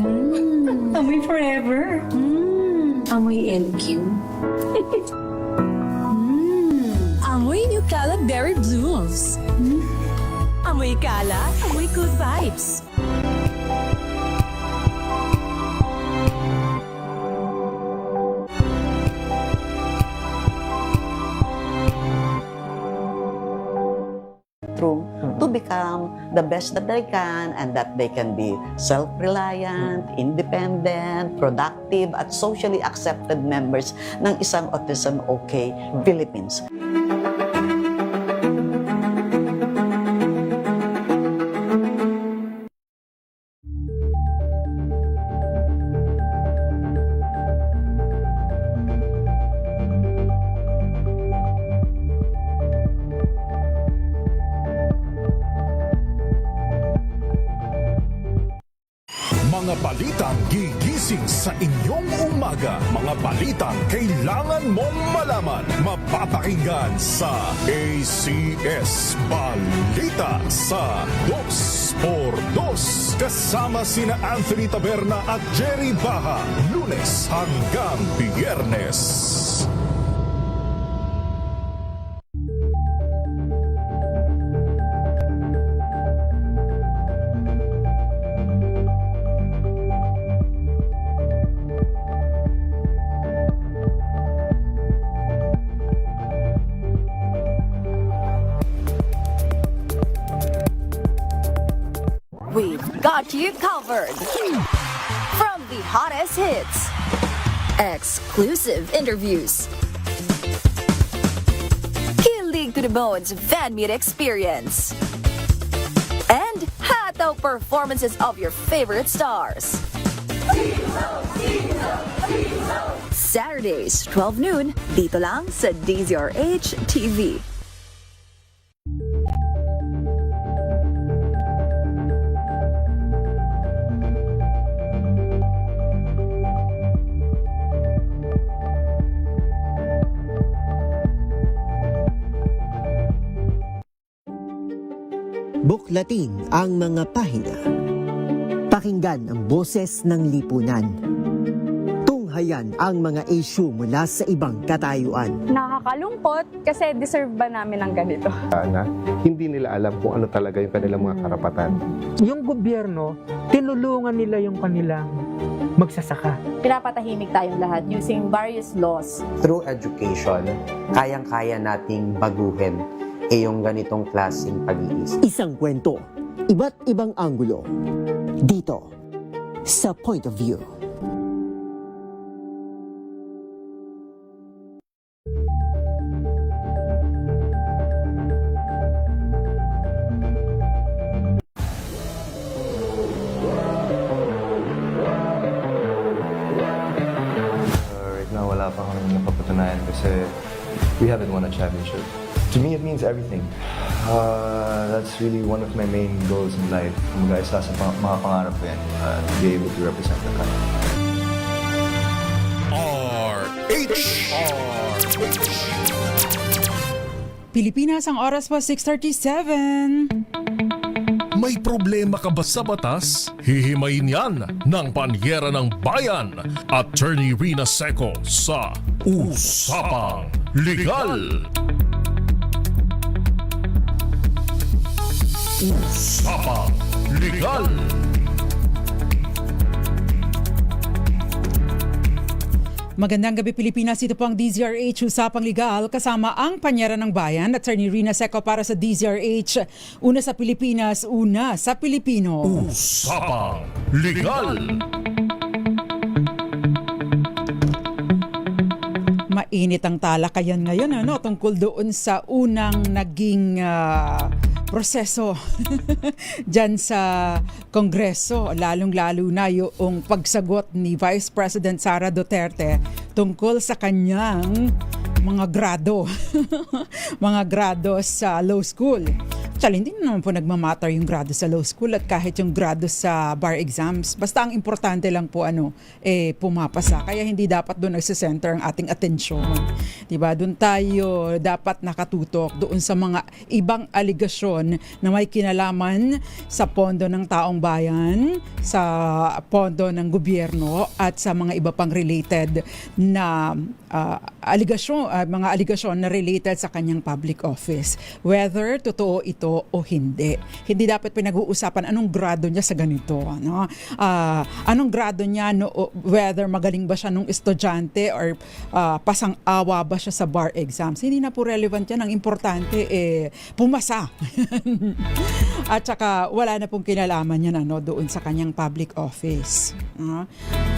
Amoy forever. Amoy LQ. Amoy Nucala Berry Blooms. Amoy Kala, amoy good vibes. To become the best that they can, and that they can be self-reliant, independent, productive, at socially accepted members ng isang Autism OK Philippines. Mga balitang gigising sa inyong umaga. Mga balitang kailangan mong malaman. Mapapakinggan sa ACS Balita sa 2x2. Kasama sina Anthony Taberna at Jerry Baha. Lunes hanggang Biyernes. We've got you covered. From the hottest hits, exclusive interviews, kilig to the bones fan meet experience, and hataw performances of your favorite stars. Saturdays, 12 noon, dito lang sa DZRH TV. Buklatin ang mga pahina. Pakinggan ang boses ng lipunan. Tunghayan ang mga issue mula sa ibang katayuan. Nakakalungkot kasi deserve ba namin ng ganito? Na hindi nila alam kung ano talaga yung kanilang mga karapatan. Yung gobyerno, tinulungan nila yung kanilang magsasaka. Pinapatahimik tayong lahat using various laws. Through education, kayang-kaya nating baguhin yung ganitong klaseng pag-iisip. Isang kwento, iba't ibang anggulo. Dito, sa Point of View. Right now, wala pa kami napapatunayan kasi we haven't won a championship. To me, it means everything. That's really one of my main goals in life. Mag-aisa sa mga pangarap ko yan, to be able to represent the country. Pilipinas, ang oras pa 6:37. May problema ka ba sa batas? Hihimayin yan ng Panyera ng Bayan. Attorney Rina Seco sa Usapang Legal. Usapang Legal. Magandang gabi Pilipinas, ito po ang DZRH Usapang Legal kasama ang Panyera ng Bayan, Attorney Rina Seco para sa DZRH. Una sa Pilipinas, una sa Pilipino. Usapang Legal. Mainit ang talakayan ngayon tungkol doon sa unang naging proseso dyan sa Kongreso, lalong-lalo na yung pagsagot ni Vice President Sara Duterte tungkol sa kanyang mga grado mga grado sa law school. Actually, hindi naman po nagmamatter yung grado sa law school at kahit yung grado sa bar exams. Basta ang importante lang po pumapasa. Kaya hindi dapat doon nagsisenter ang ating atensyon. Diba? Doon tayo dapat nakatutok doon sa mga ibang aligasyon na may kinalaman sa pondo ng taong bayan, sa pondo ng gobyerno at sa mga iba pang related na mga aligasyon na related sa kanyang public office. Whether totoo ito o hindi. Hindi dapat pinag-uusapan anong grado niya sa ganito. No? Anong grado niya, whether magaling ba siya nung estudyante or pasang-awa ba siya sa bar exams. Hindi na po relevant yan. Ang importante pumasa. At saka wala na pong kinalaman yan doon sa kanyang public office.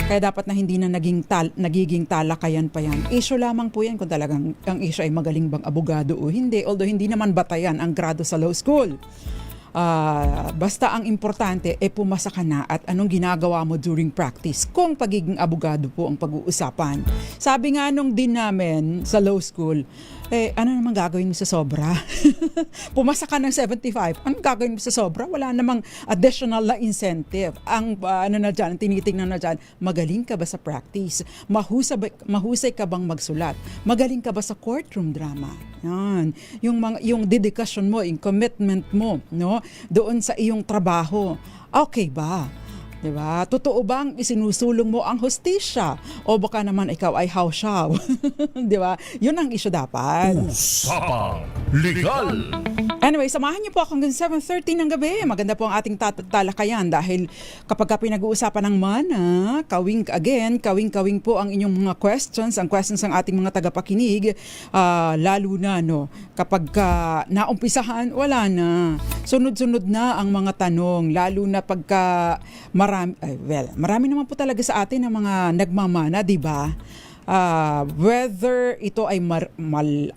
Kaya dapat na hindi na nagiging talakayan pa yan. Issue lamang po yan kung talagang ang issue ay magaling bang abogado o hindi. Although hindi naman batayan ang grado sa law school. Basta ang importante pumasa ka na at anong ginagawa mo during practice kung pagiging abogado po ang pag-uusapan. Sabi nga nung din namin sa law school, ano naman gagawin mo sa sobra? Pumasa ka ng 75, anong gagawin mo sa sobra? Wala namang additional na incentive. Ang tinitingnan na dyan, magaling ka ba sa practice? Mahusay ka bang magsulat? Magaling ka ba sa courtroom drama? Yan. Yung dedikasyon mo, yung commitment mo, no? Doon sa iyong trabaho. Okay ba? Diba? Totoo bang isinusulong mo ang hustisya? O baka naman ikaw ay hawsyaw? Diba? Yun ang issue dapat. Usapang Legal. Anyway, samahan niyo po ako hanggang 7:30 ng gabi. Maganda po ang ating talakayan dahil kapag pinag-uusapan ng mana, kawing po ang inyong mga questions, ang questions ng ating mga tagapakinig, lalo na kapag naumpisahan, wala na. Sunod-sunod na ang mga tanong, lalo na pagka marami naman po talaga sa atin ang mga nagmamana, di ba? Whether ito ay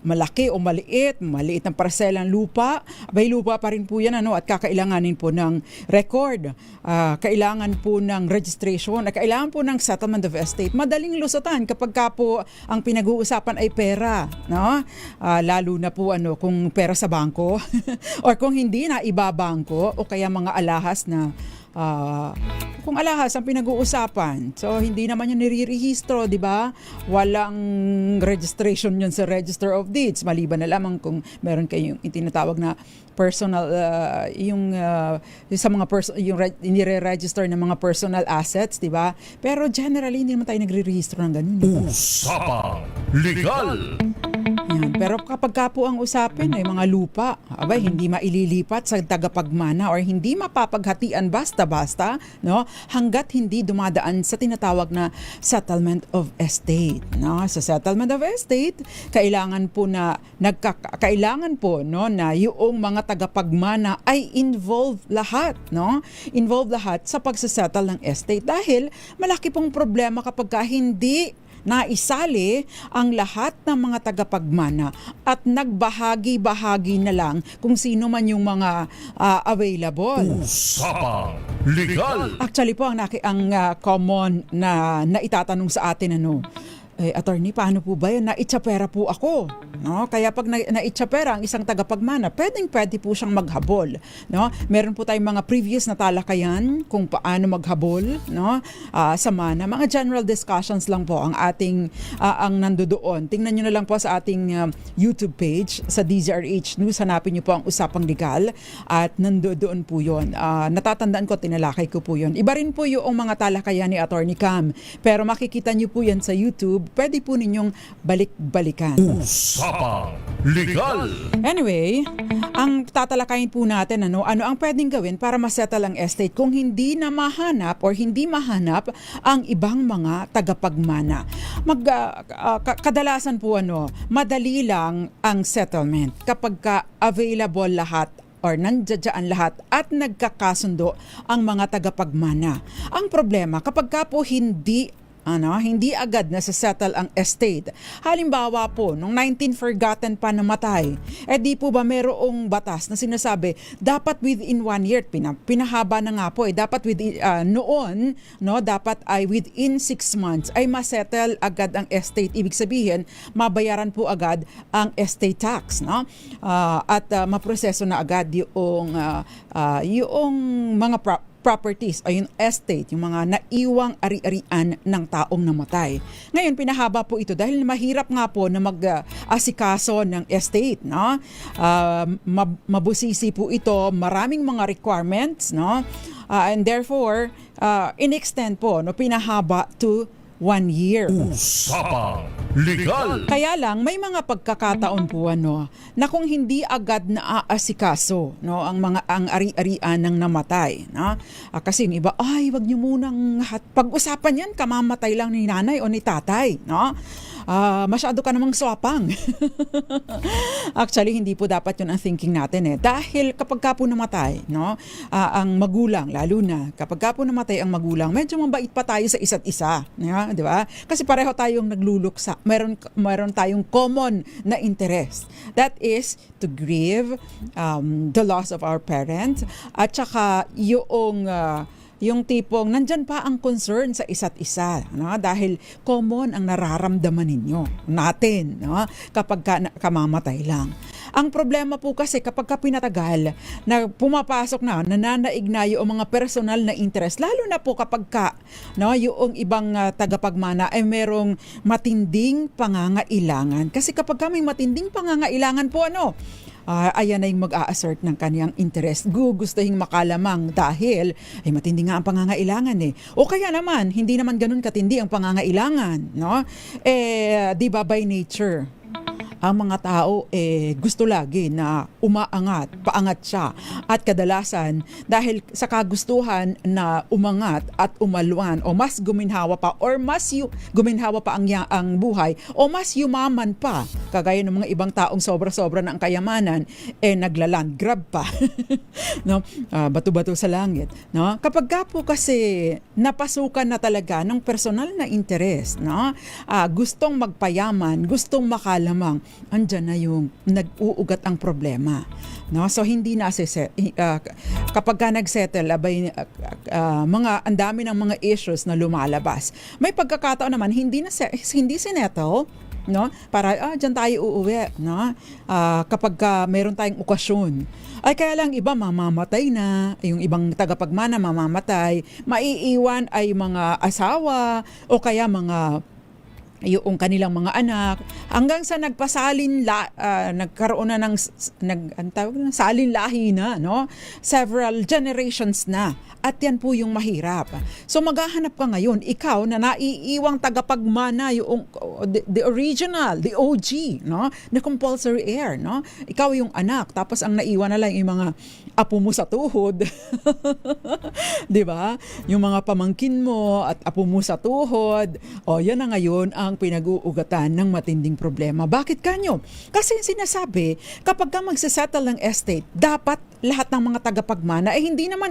malaki o maliit ng parselang lupa, may lupa pa rin po yan at kakailanganin po ng record, kailangan po ng registration, at kailangan po ng settlement of estate. Madaling lusutan kapag ka po ang pinag-uusapan ay pera, no? Lalo na po kung pera sa bangko or kung hindi na ibabangko o kaya mga alahas na kung alahas ang pinag-uusapan. So, hindi naman yan nire-rehistro, di ba? Walang registration yun sa Register of Deeds. Maliban na lamang kung meron kayong tinatawag na personal, sa mga yung nire-register ng mga personal assets, di ba? Pero generally, hindi naman tayo nagre-rehistro ng ganun. Usapang Legal. Yan. Pero kapag ka po ang usapin ay mga lupa, hindi maililipat sa tagapagmana or hindi mapapaghatian basta-basta, no? Hanggat hindi dumadaan sa tinatawag na settlement of estate, no? Sa settlement of estate, kailangan po na yung mga tagapagmana ay involved lahat, no? Involved lahat sa pagsasettle ng estate dahil malaki pong problema kapag ka hindi naisali ang lahat ng mga tagapagmana at nagbahagi-bahagi na lang kung sino man yung mga available. Usapang Legal. Actually po, ang common na itatanong sa atin, attorney, paano po ba yan? Naitsapera po ako. No? Kaya pag naitsapera ang isang tagapagmana, pwede po siyang maghabol. No? Meron po tayong mga previous na talakayan kung paano maghabol, no? Sa mana. Mga general discussions lang po ang ating ang nandoon. Tingnan nyo na lang po sa ating YouTube page sa DZRH News. Hanapin nyo po ang Usapang Legal at nandoon po yun. Natatandaan ko, tinalakay ko po yun. Iba rin po yung mga talakayan ni Attorney Cam. Pero makikita nyo po yan sa YouTube. Pwede po ninyong balik-balikan. Usapang Legal. Anyway, ang tatalakayin po natin, ano ang pwedeng gawin para masettle ang estate kung hindi na mahanap or hindi mahanap ang ibang mga tagapagmana. Kadalasan po madali lang ang settlement kapag available lahat or nandiyan lahat at nagkakasundo ang mga tagapagmana. Ang problema kapag po hindi hindi agad na settle ang estate. Halimbawa po, nung 19 forgotten pa namatay, di po ba merong batas na sinasabi, dapat within 1 year, pinahaba na nga po dapat noon, dapat ay within 6 months ay masettle agad ang estate. Ibig sabihin, mabayaran po agad ang estate tax, at maproseso na agad yung mga properties o yung estate, yung mga naiwang ari-arian ng taong namatay. Ngayon, pinahaba po ito dahil mahirap nga po na mag-asikaso ng estate. Mabusisi po ito, maraming mga requirements, and therefore, in-extend po, pinahaba to 1 year. Usapang Legal. Kaya lang, may mga pagkakataon po na kung hindi agad na aasikaso ang ari-arian ng namatay. Kasi yung iba, wag niyo munang pag-usapan yan, kamamatay lang ni nanay o ni tatay. Masyado ka namang swapang. Actually, hindi po dapat yun ang thinking natin Dahil kapag ka po namatay, ang magulang, lalo na, kapag ka po namatay ang magulang, medyo mabait pa tayo sa isa't isa. Di ba? Kasi pareho tayong nagluluksa. Meron tayong common na interest. That is to grieve the loss of our parents at saka yung tipong nandyan pa ang concern sa isa't isa, dahil common ang nararamdaman natin kapag kamamatay lang. Ang problema po kasi kapag pinatagal na pumapasok nananaig na yung mga personal na interest, lalo na po kapag yung ibang tagapagmana ay merong matinding pangangailangan. Kasi kapag may matinding pangangailangan po ayan na yung mag-a-assert ng kaniyang interest. Gugustuhin makalamang dahil ay matindi nga ang pangangailangan O kaya naman, hindi naman ganun katindi ang pangangailangan. Di ba by nature, ang mga tao gusto lagi na paangat siya. At kadalasan, dahil sa kagustuhan na umangat at umalwan o mas guminhawa pa or mas guminhawa pa ang buhay o mas yumaman pa, kagaya ng mga ibang taong sobra-sobra na ang kayamanan, naglaland grab pa. Bato-bato sa langit. Kapag ka po kasi napasukan na talaga ng personal na interest, gustong magpayaman, gustong makalamang, andyan na yung nag-uugat ang problema. So hindi na kapag ka nag-settle, ang dami ng mga issues na lumalabas. May pagkakataon naman hindi sinettle, para dyan tayo uuwi, kapag meron tayong okasyon. Ay kaya lang iba mamamatay na, yung ibang tagapagmana mamamatay, maiiwan ay mga asawa o kaya mga yung kanilang mga anak, hanggang sa nagkaroon na ng salin lahi na, several generations na. At yan po yung mahirap. So maghahanap ka ngayon, ikaw na naiiwang tagapagmana, yung the original, the OG, the compulsory heir, ikaw yung anak, tapos ang naiwan na lang yung mga apo mo sa tuhod. Di ba? Yung mga pamangkin mo at apo mo sa tuhod. Yan na ngayon ang pinag-uugatan ng matinding problema. Bakit kanyo? Kasi sinasabi, kapag ka magsisettle ng estate, dapat lahat ng mga tagapagmana hindi naman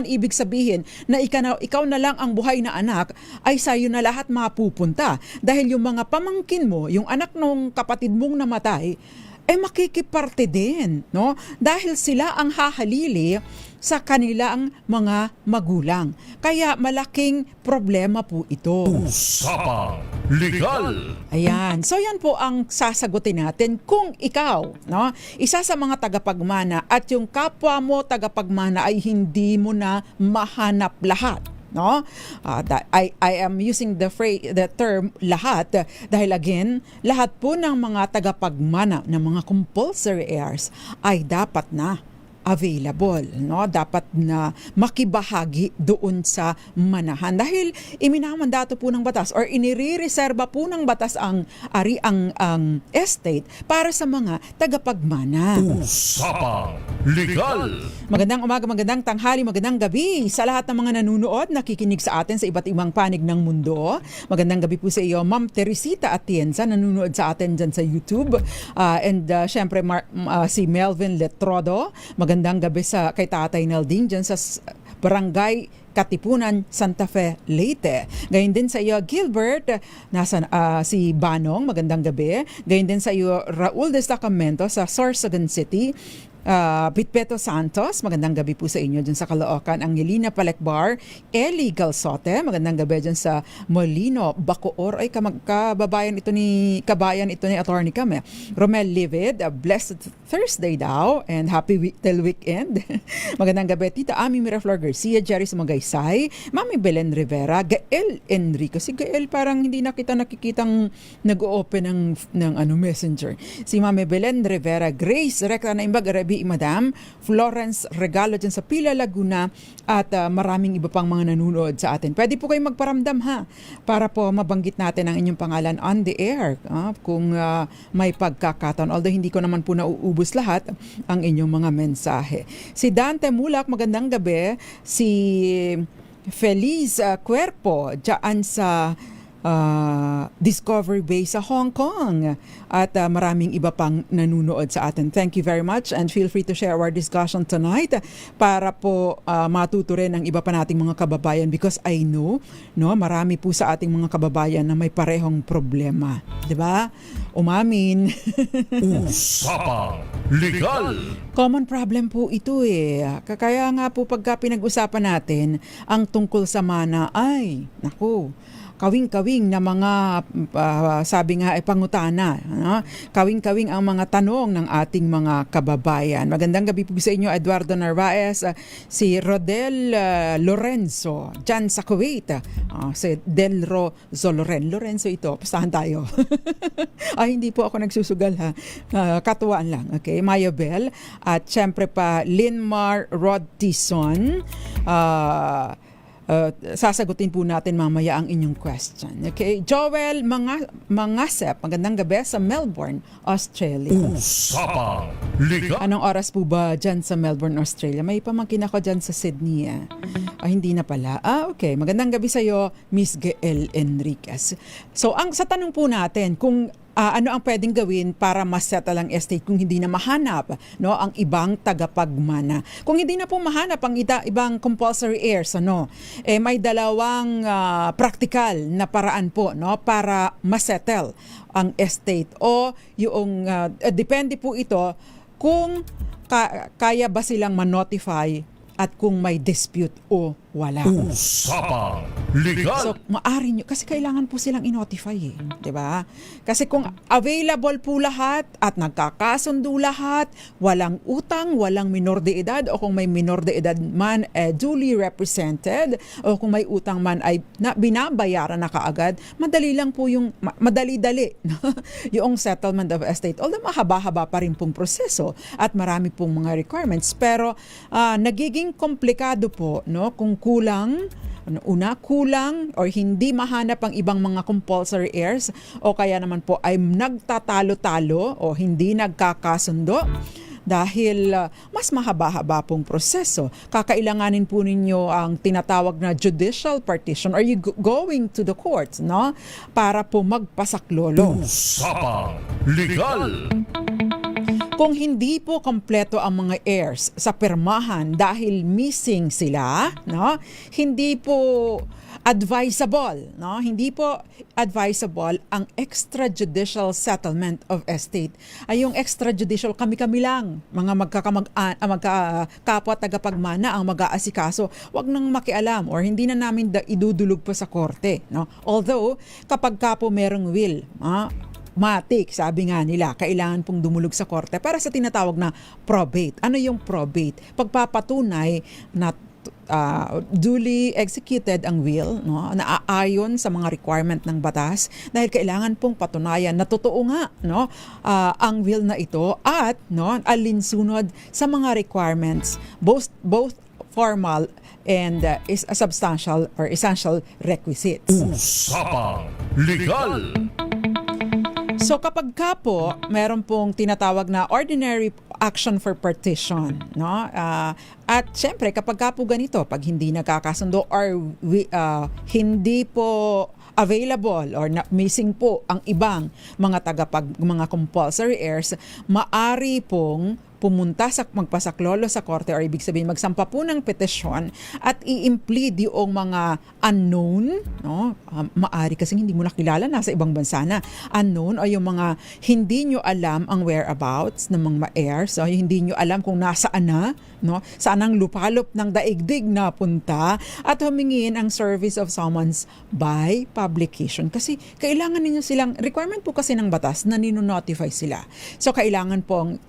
ibig sabihin na ikaw na lang ang buhay na anak ay sa'yo na lahat mapupunta. Dahil yung mga pamangkin mo, yung anak ng kapatid mong namatay, makikiparte din, dahil sila ang hahalili sa kanilang mga magulang. Kaya malaking problema po ito. Usapang Legal. Ayan. So yan po ang sasagutin natin kung ikaw, isa sa mga tagapagmana at yung kapwa mo tagapagmana ay hindi mo na mahanap lahat. I am using the term lahat dahil again, lahat po ng mga tagapagmana ng mga compulsory heirs ay dapat na available, dapat na makibahagi doon sa manahan dahil iminamandato po ng batas or inire-reserba po ng batas ang estate para sa mga tagapagmana. Usapang Legal. Magandang umaga, magandang tanghali, magandang gabi sa lahat ng mga nanunood, nakikinig sa atin sa iba't ibang panig ng mundo. Magandang gabi po sa iyo, Ma'am Teresita Atienza, nanunood sa atin dyan sa YouTube. And syempre si Melvin Letrodo. Magandang gabi kay Tatay Nalding dyan sa Barangay Katipunan, Santa Fe, Leyte. Gayon din sa iyo, Gilbert, si Banong, magandang gabi. Gayon din sa iyo, Raul Destacamento sa Sorsogon City. Pitpeto Santos, magandang gabi po sa inyo dyan sa Caloocan. Angelina Palekbar, Eli Galsote, magandang gabi dyan sa Molino, Bacoor. Ay, kabayan ito ni Attorney Kame. Romel Livid, blessed Thursday daw and happy till weekend. Magandang gabi, Tita Ami Miraflor Garcia, Jerry Sumogaysay, Mami Belen Rivera, Gael Enrico. Si Gael parang hindi na kita nakikitang nag-open ng messenger. Si Mami Belen Rivera, Grace Recta na Imbag, Madam, Florence Regalo dyan sa Pila, Laguna, at maraming iba pang mga nanonood sa atin. Pwede po kayong magparamdam para po mabanggit natin ang inyong pangalan on the air kung may pagkakataon. Although hindi ko naman po nauubos lahat ang inyong mga mensahe. Si Dante Mulak, magandang gabi. Si Feliz Cuerpo dyan sa Discovery Bay sa Hong Kong at maraming iba pang nanunood sa atin. Thank you very much and feel free to share our discussion tonight para po matuto rin ang iba pa nating mga kababayan because I know marami po sa ating mga kababayan na may parehong problema. 'Di ba? Umamin. Usapang Legal. Common problem po ito Kaya nga po pagka pinag-usapan natin ang tungkol sa mana ay, naku, kawing-kawing na mga sabi nga ay pangutana. Kawing-kawing ang mga tanong ng ating mga kababayan. Magandang gabi po sa inyo, Eduardo Narvaez, si Rodel Lorenzo, dyan sa Kuwait. Si Delro Zoloren. Lorenzo ito, pastahan tayo. Ay, hindi po ako nagsusugal katuwaan lang. Okay, Mayabel. At syempre pa, Linmar Rod Tison. Sasagutin po natin mamaya ang inyong question. Okay? Joel Mangasep, magandang gabi sa Melbourne, Australia. Usapang Legal. Anong oras po ba dyan sa Melbourne, Australia? May pamangkin ako dyan sa Sydney. Hindi na pala. Okay. Magandang gabi sa iyo, Miss Gael Enriquez. So, sa tanong po natin, kung ano ang pwedeng gawin para masettle ang estate kung hindi na mahanap ang ibang tagapagmana. Kung hindi na po mahanap ang ibang compulsory heirs, may dalawang practical na paraan po para masettle ang estate o yung depende po ito kung kaya ba silang ma-notify at kung may dispute o wala. Usapang Legal. So, maari nyo, kasi kailangan po silang i-notify di ba? Kasi kung available po lahat at nagkakasundo lahat, walang utang, walang minor de edad, o kung may minor de edad man duly represented, o kung may utang man ay binabayaran na kaagad, madali lang po yung, madali-dali yung settlement of estate. Although mahaba-haba pa rin pong proseso at marami pong mga requirements, pero nagiging komplikado po, kung kulang or hindi mahanap ang ibang mga compulsory heirs o kaya naman po ay nagtatalo-talo o hindi nagkakasundo dahil mas mahaba-haba pong proseso. Kakailanganin po ninyo ang tinatawag na judicial partition or you going to the courts para po magpasaklolo. Usapang Legal. Kung hindi po kompleto ang mga heirs sa pirmahan dahil missing sila, hindi po advisable, hindi po advisable ang extrajudicial settlement of estate. Ay yung extrajudicial, kami-kami lang, mga magkakapwa tagapagmana ang mag-aasikaso. Huwag nang makialam or hindi na namin idudulog pa sa korte. Although, kapag ka po merong will, matik, sabi nga nila, kailangan pong dumulog sa korte para sa tinatawag na probate. Ano yung probate? Pagpapatunay na duly executed ang will, naaayon sa mga requirement ng batas dahil kailangan pong patunayan na totoo nga ang will na ito at alinsunod sa mga requirements both formal and substantial or essential requisites. Usapang Legal. So kapag ka po, meron pong tinatawag na ordinary action for partition, at syempre kapag ka po ganito, pag hindi nagkakasundo or hindi po available or missing po ang ibang mga mga compulsory heirs, maari pong pumunta magpasaklolo sa korte or ibig sabihin magsampa po ng petisyon at i-implead yung mga unknown, no? Maari kasi hindi mo nakilala, nasa ibang bansa na, unknown o yung mga hindi nyo alam ang whereabouts ng mga heirs, so hindi nyo alam kung nasaan na, no? Saan ang lupalop ng daigdig na punta, at humingin ang service of summons by publication. Kasi kailangan ninyo silang, requirement po kasi ng batas na nino-notify sila. So kailangan pong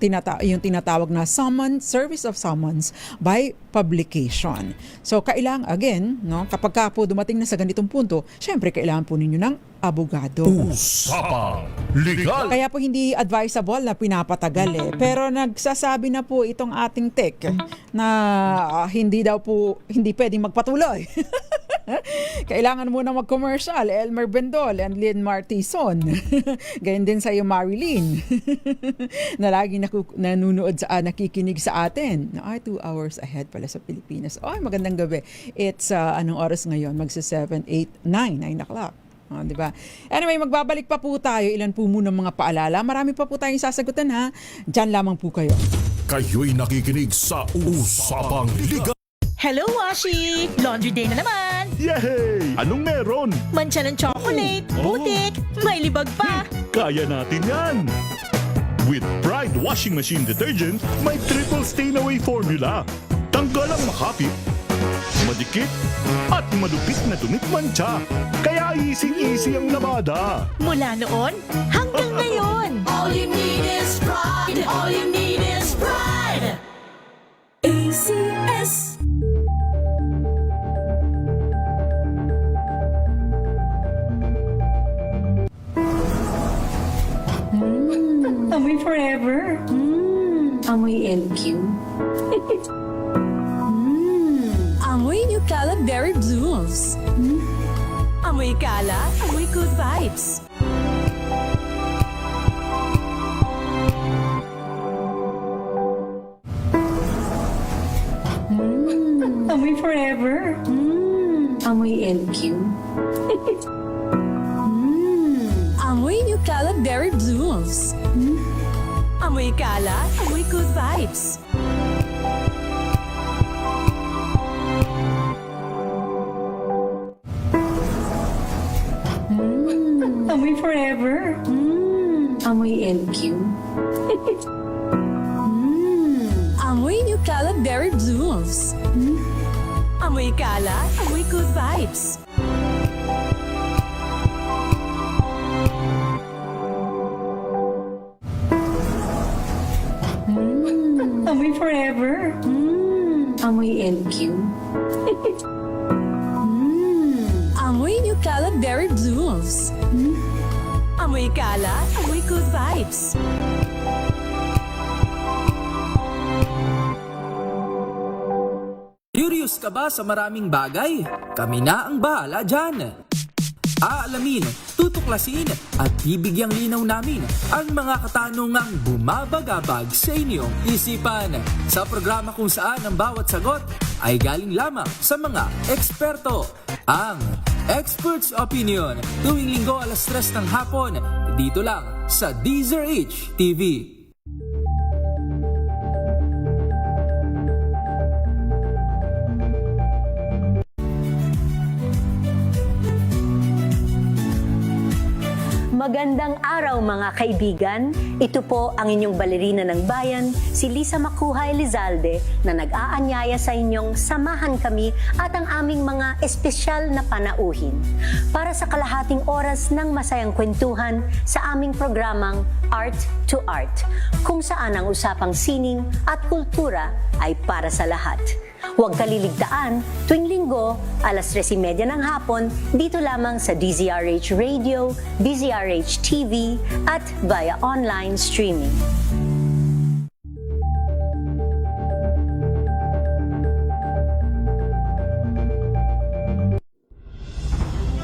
yung tinatawag na service of summons by publication. So kailangan, again, no, kapag ka po dumating na sa ganitong punto, syempre kailangan po ninyo ng abogado. Usapang Legal. Kaya po hindi advisable na pinapatagal eh. Pero nagsasabi na po itong ating tech na hindi pwedeng magpatuloy. Kailangan muna mag-commercial. Elmer Bendol and Lynn Martison. Ganyan din sa iyo, Marilyn. Na lagi nakikinig sa atin. 2 hours ahead pala sa Pilipinas. Magandang gabi. It's anong oras ngayon? Magsa 7, 8, 9 o'clock. Diba? Anyway, magbabalik pa po tayo. Ilan po muna mga paalala. Marami pa po tayong sasagutan ha. Diyan lamang po kayo. Kayo'y nakikinig sa Usapang Legal. Hello, Washi! Laundry day na naman! Yay! Anong meron? Mancha ng chocolate, putik, may libag pa! Kaya natin yan! With Pride Washing Machine Detergent, may triple stain-away formula. Tanggal ang makapit, madikit, at madupit na dumit mancha. Kaya easy-easy ang labada. Mula noon hanggang ngayon! All you need is pride! All you need is pride! ACS. Amoy forever. Amoy LQ. Amoy New Caleb Berry Blues. Amoy kala, amoy good vibes. Amoy forever. Amoy LQ. Amoy New Caleb Berry Blues. Amoy kala, amoy good vibes. Amoy forever. Amoy LQ. Amoy New Caleb Berry Blues. Amoy kala, amoy good vibes. Amoy forever. Amoy LQ. Amoy New Caleb Berry Blues. Amoy kala, amoy good vibes. Curious ka ba sa maraming bagay? Kami na ang bahala dyan. Aalamin, tutuklasin at bibigyang linaw namin ang mga katanungang bumabagabag sa inyong isipan. Sa programa kung saan ang bawat sagot ay galing lamang sa mga eksperto. Ang Expert's Opinion, tuwing linggo 3:00 ng hapon, dito lang sa DZRH TV. Magandang araw mga kaibigan. Ito po ang inyong balerina ng bayan, si Lisa Makuha Elizalde, na nag-aanyaya sa inyong samahan kami at ang aming mga espesyal na panauhin para sa kalahating oras ng masayang kwentuhan sa aming programang Art to Art, kung saan ang usapang sining at kultura ay para sa lahat. Huwag kaliligtaan, tuwing linggo, 3:30 ng hapon, dito lamang sa DZRH Radio, DZRH TV, at via online streaming.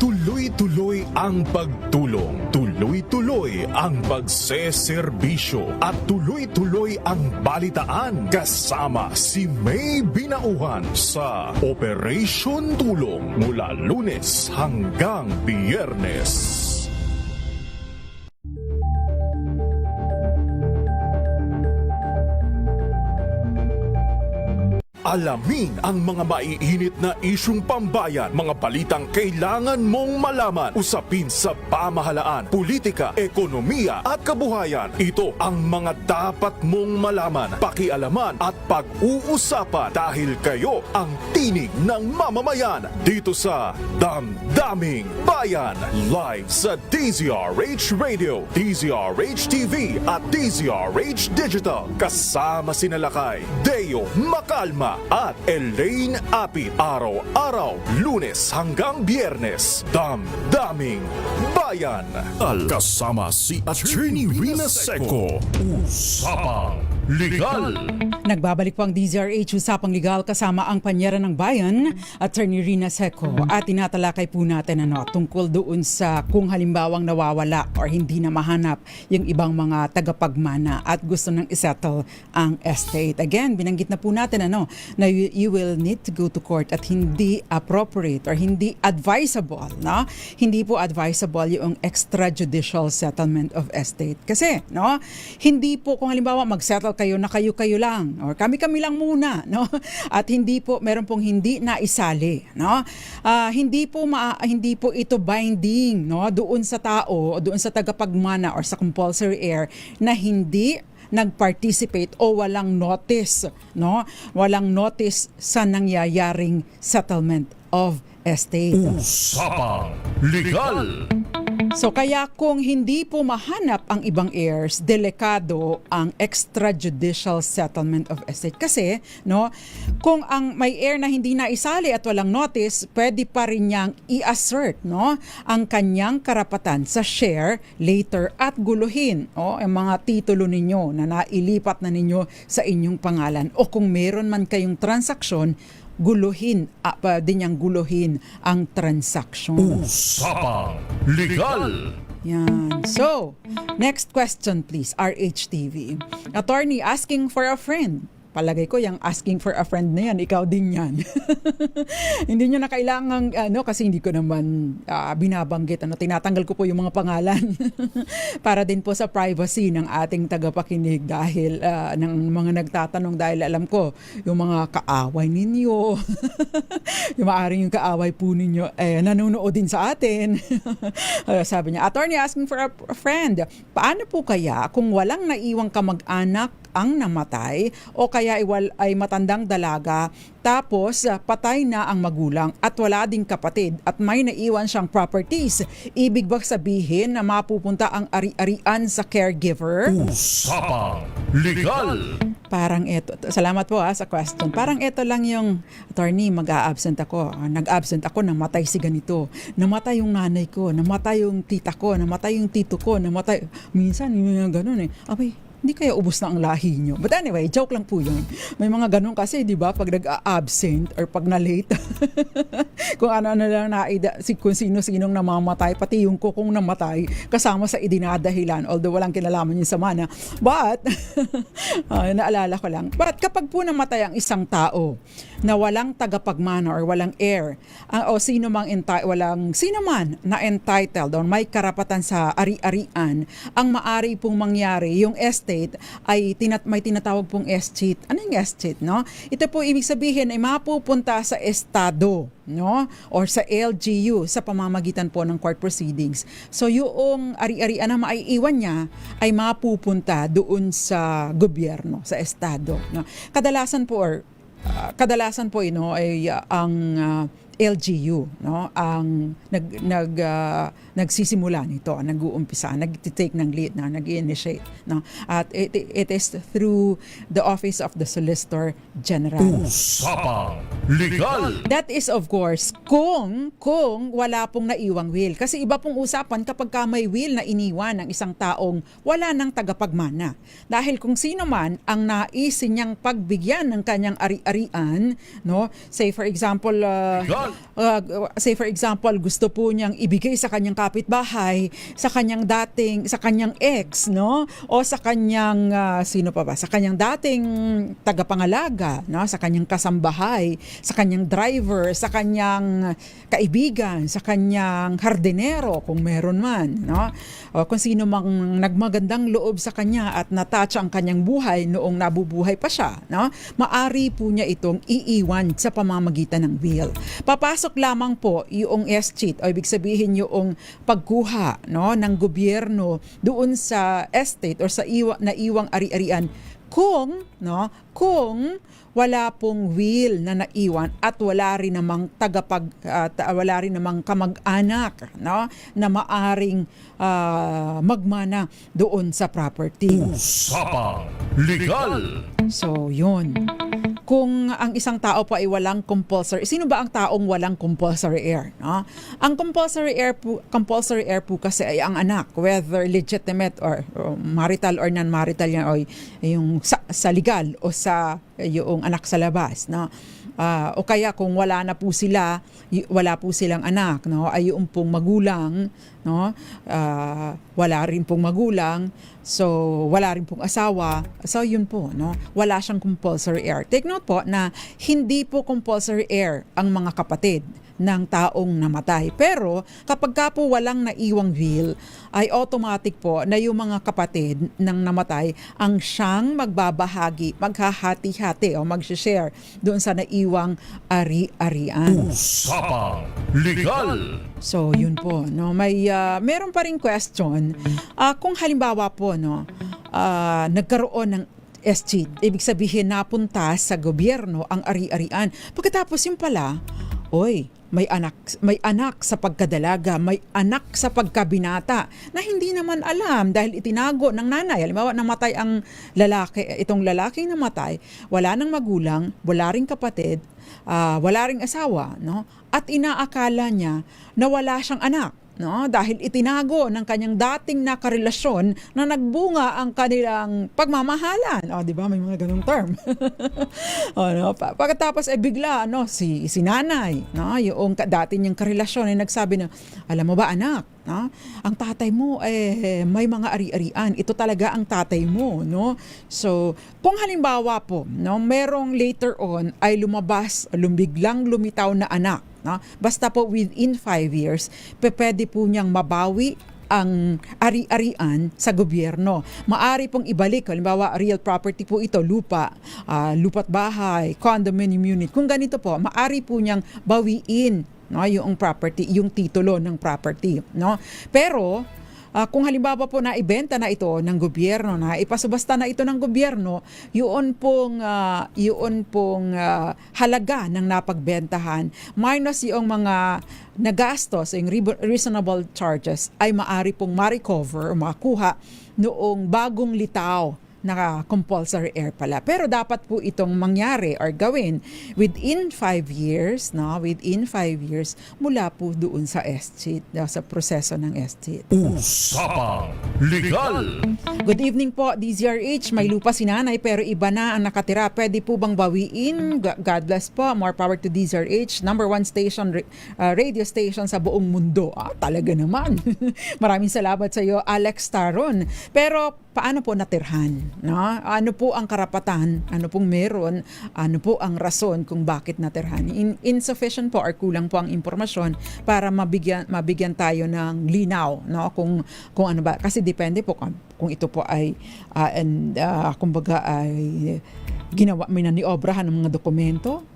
Tuloy-tuloy ang pagtulong, tuloy-tuloy ang pagseserbisyo at tuloy-tuloy ang balitaan kasama si May Binauhan sa Operation Tulong mula Lunes hanggang Biyernes. Alamin ang mga maiinit na isyung pambayan, mga balitang kailangan mong malaman, usapin sa pamahalaan, politika, ekonomiya at kabuhayan. Ito ang mga dapat mong malaman, pakialaman at pag-uusapan dahil kayo ang tinig ng mamamayan dito sa Damdaming Bayan. Live sa DZRH Radio, DZRH TV at DZRH Digital. Kasama sina Lakay, Deo Macalma at Elaine Apit. Araw-araw, Lunes hanggang Biyernes. Damdaming Bayan. Kasama si Attorney Rina Seco. Usapang Legal. Nagbabalik po ang DZRH Usapang Legal kasama ang panyera ng bayan, Attorney Rina Seco. At tinatalakay po natin tungkol doon sa kung halimbawang nawawala or hindi na mahanap yung ibang mga tagapagmana at gusto nang isettle ang estate. Again, binanggit na po natin na you will need to go to court at hindi appropriate or hindi advisable. Hindi po advisable yung extrajudicial settlement of estate. Kasi hindi po kung halimbawa mag-settle kayo na kayo lang or kami lang muna, at hindi po meron pong hindi naisali, hindi po ito binding doon sa tao o doon sa tagapagmana or sa compulsory heir na hindi nag-participate o walang notice sa nangyayaring settlement of estate. Usapang Legal. So kaya kung hindi po mahanap ang ibang heirs, delikado ang extrajudicial settlement of estate. Kasi kung ang may heir na hindi naisali at walang notice, pwede pa rin niyang i-assert ang kanyang karapatan sa share later at guluhin ang mga titulo ninyo na nailipat na ninyo sa inyong pangalan. O kung meron man kayong transaksyon, pwede niyang guluhin ang transaction. Usapang Legal. Yan. So, next question please, RHTV. Attorney asking for a friend. Palagay ko yung asking for a friend na yan, ikaw din yan. Hindi nyo na kailangan, kasi hindi ko naman binabanggit. Tinatanggal ko po yung mga pangalan para din po sa privacy ng ating tagapakinig dahil ng mga nagtatanong dahil alam ko yung mga kaaway ninyo, yung maaaring yung kaaway po ninyo, nanonood din sa atin. Sabi niya, attorney asking for a friend. Paano po kaya kung walang naiwang kamag-anak ang namatay o kaya ay matandang dalaga tapos patay na ang magulang at wala ding kapatid at may naiwan siyang properties? Ibig ba sabihin na mapupunta ang ari-arian sa caregiver? Usapang Legal. Parang ito, salamat po sa question. Parang ito lang yung, attorney, mag-a-absent ako. Nag-absent ako, namatay si ganito. Namatay yung nanay ko, namatay yung tita ko, namatay yung tito ko, namatay. Minsan, yung ganun Abay, hindi kaya ubos na ang lahi nyo. But anyway, joke lang po yun. May mga ganun kasi, di ba, pag nag-absent or pag na-late, kung ano-ano lang kung sino-sinong namamatay, pati yung kukong namatay, kasama sa idinadahilan, although walang kinalaman yung sama na. But, naalala ko lang, but kapag po namatay ang isang tao, na walang tagapagmana or walang heir, o sino man na entitled o may karapatan sa ari-arian, ang maari pong mangyari, yung estate ay may tinatawag pong escheat. Ano yung escheat, Ito po ibig sabihin ay mapupunta sa estado, or sa LGU sa pamamagitan po ng court proceedings. So yung ari-arian na maiiwan niya ay mapupunta doon sa gobyerno, sa estado. Kadalasan po ay ang LGU ang nagsisimula nito, nag-uumpisa, nag-take ng lead, nag-initiate, at it is through the Office of the Solicitor General. Usapang Legal. That is of course kung wala pong naiwang will, kasi iba pong usapan kapag may will na iniwan ng isang taong wala nang tagapagmana, dahil kung sino man ang nais niyang pagbigyan ng kanyang ari-arian, say for example say for example, gusto po niyang ibigay sa kanyang kapitbahay, sa kanyang ex, no? O sa kanyang sino pa ba? Sa kanyang dating tagapangalaga, no? Sa kanyang kasambahay, sa kanyang driver, sa kanyang kaibigan, sa kanyang hardinero kung meron man, no? O kung sino mang nagmagandang loob sa kanya at natouch ang kanyang buhay noong nabubuhay pa siya, no? Maari po niya itong iiwan sa pamamagitan ng will. Papasok lamang po yung escheat o ibig sabihin yung pagkuha, no, ng gobyerno doon sa estate or sa naiwang ari-arian kung wala pong will na naiwan at wala rin namang kamag-anak, no, na maaring magmana doon sa property. Usapang Legal. So, yun. Kung ang isang tao po ay walang compulsory, sino ba ang taong walang compulsory heir? No? Ang compulsory heir po kasi ay ang anak, whether legitimate or marital or non-marital yan, o yung sa legal o sa yung anak sa labas, no? O kaya kung wala po silang anak, no, ay yung pong magulang, no, wala rin pong magulang, so wala rin pong asawa, so yun po, no, wala siyang compulsory heir. Take note po na hindi po compulsory heir ang mga kapatid ng taong namatay. Pero kapag ka po walang naiwang will, ay automatic po na yung mga kapatid ng namatay ang siyang magbabahagi, maghahati-hati o mag-share doon sa naiwang ari-arian. Usapang Legal. So, yun po, no. Meron pa ring question. Kung halimbawa po, no, nagkaroon ng escheat, ibig sabihin napunta sa gobyerno ang ari-arian. Pagkatapos yung pala, may anak sa pagkadalaga, may anak sa pagkabinata na hindi naman alam dahil itinago ng nanay. Halimbawa, namatay ang lalaki, itong lalaking namatay, wala nang magulang, wala ring kapatid, wala ring asawa, no? At inaakala niya na wala siyang anak, no? Dahil itinago ng kanyang dating nakarelasyon na nagbunga ang kanilang pagmamahalan. Di ba? May mga ganung term. No? Pagkatapos bigla si nanay, no? Yung dati niyang karelasyon ay nagsabi na, alam mo ba anak, no? Ang tatay mo may mga ari-arian. Ito talaga ang tatay mo, no? So, kung halimbawa po, no, merong later on ay biglang lumitaw na anak, no? Basta po within 5 years, pwede po niyang mabawi ang ari-arian sa gobyerno. Maari pong ibalik, halimbawa real property po ito, lupa't bahay, condominium unit. Kung ganito po, maari po niyang bawiin, no, yung property, yung titulo ng property, no? Pero kung halimbawa po na ibenta na ito ng gobyerno, na ipasubasta na ito ng gobyerno, yun pong halaga ng napagbentahan minus yung mga nagastos, yung reasonable charges, ay maari pong ma-recover o makuha noong bagong litaw na compulsory heir pala. Pero dapat po itong mangyari or gawin within 5 years, no? Within 5 years mula po doon sa escheat, sa proseso ng escheat. Usapang Legal. Good evening po, DZRH. May lupa si nanay pero iba na ang nakatira. Pwede po bang bawiin? God bless po. More power to DZRH. Number 1 station, radio station sa buong mundo. Talaga naman. Maraming salamat sa iyo, Alex Taron. Pero paano po natirhan? No? Ano po ang karapatan? Ano pong meron? Ano po ang rason kung bakit natirhan? Insufficient po or kulang po ang impormasyon para mabigyan tayo ng linaw, no? Kung ano ba, kasi depende po kung ito po ay kumbaga ay ginawa, may naniobrahan ng mga dokumento,